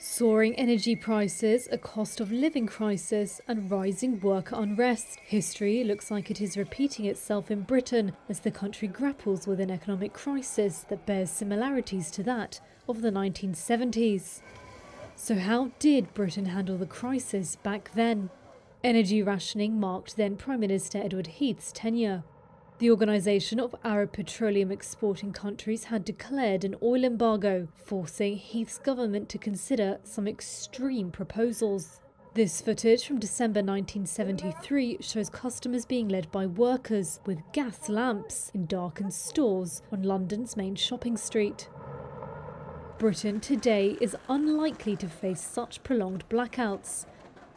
Soaring energy prices, a cost of living crisis, and rising worker unrest. History looks like it is repeating itself in Britain as the country grapples with an economic crisis that bears similarities to that of the 1970s. So how did Britain handle the crisis back then? Energy rationing marked then Prime Minister Edward Heath's tenure. The Organisation of Arab Petroleum Exporting Countries had declared an oil embargo, forcing Heath's government to consider some extreme proposals. This footage from December 1973 shows customers being led by workers with gas lamps in darkened stores on London's main shopping street. Britain today is unlikely to face such prolonged blackouts.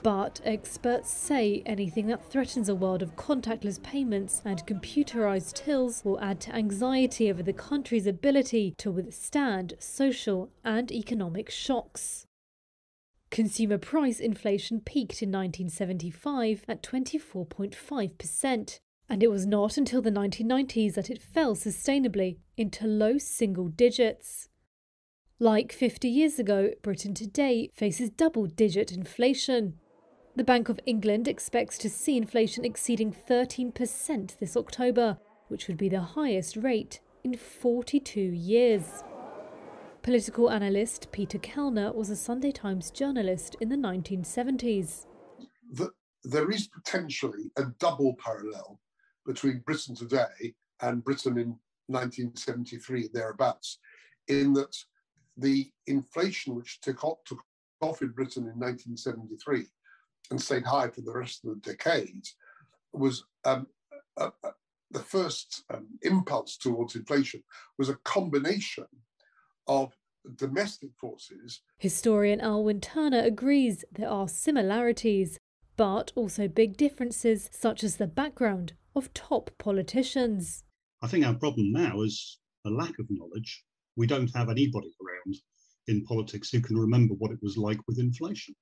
But experts say anything that threatens a world of contactless payments and computerised tills will add to anxiety over the country's ability to withstand social and economic shocks. Consumer price inflation peaked in 1975 at 24.5%, and it was not until the 1990s that it fell sustainably into low single digits. Like 50 years ago, Britain today faces double-digit inflation. The Bank of England expects to see inflation exceeding 13% this October, which would be the highest rate in 42 years. Political analyst Peter Kellner was a Sunday Times journalist in the 1970s. There is potentially a double parallel between Britain today and Britain in 1973, thereabouts, in that the inflation which took off in Britain in 1973 and stayed high for the rest of the decade was the first impulse towards inflation was a combination of domestic forces. Historian Alwyn Turner agrees there are similarities, but also big differences, such as the background of top politicians. I think our problem now is a lack of knowledge. We don't have anybody around in politics who can remember what it was like with inflation.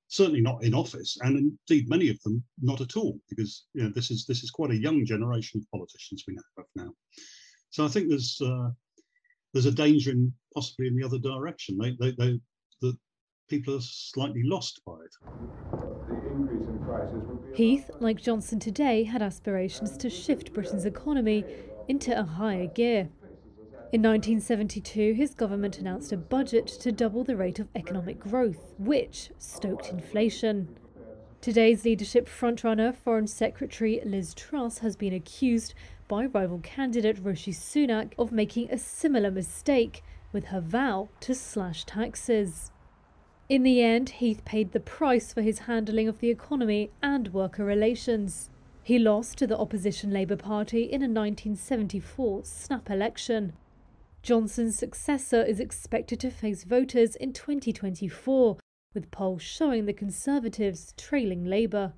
Certainly not in office, and indeed many of them not at all, because this is quite a young generation of politicians we have now. So I think there's a danger possibly in the other direction. The people are slightly lost by it. Heath, like Johnson today, had aspirations to shift Britain's economy into a higher gear. In 1972, his government announced a budget to double the rate of economic growth, which stoked inflation. Today's leadership frontrunner, Foreign Secretary Liz Truss, has been accused by rival candidate Rishi Sunak of making a similar mistake with her vow to slash taxes. In the end, Heath paid the price for his handling of the economy and worker relations. He lost to the opposition Labour Party in a 1974 snap election. Johnson's successor is expected to face voters in 2024, with polls showing the Conservatives trailing Labour.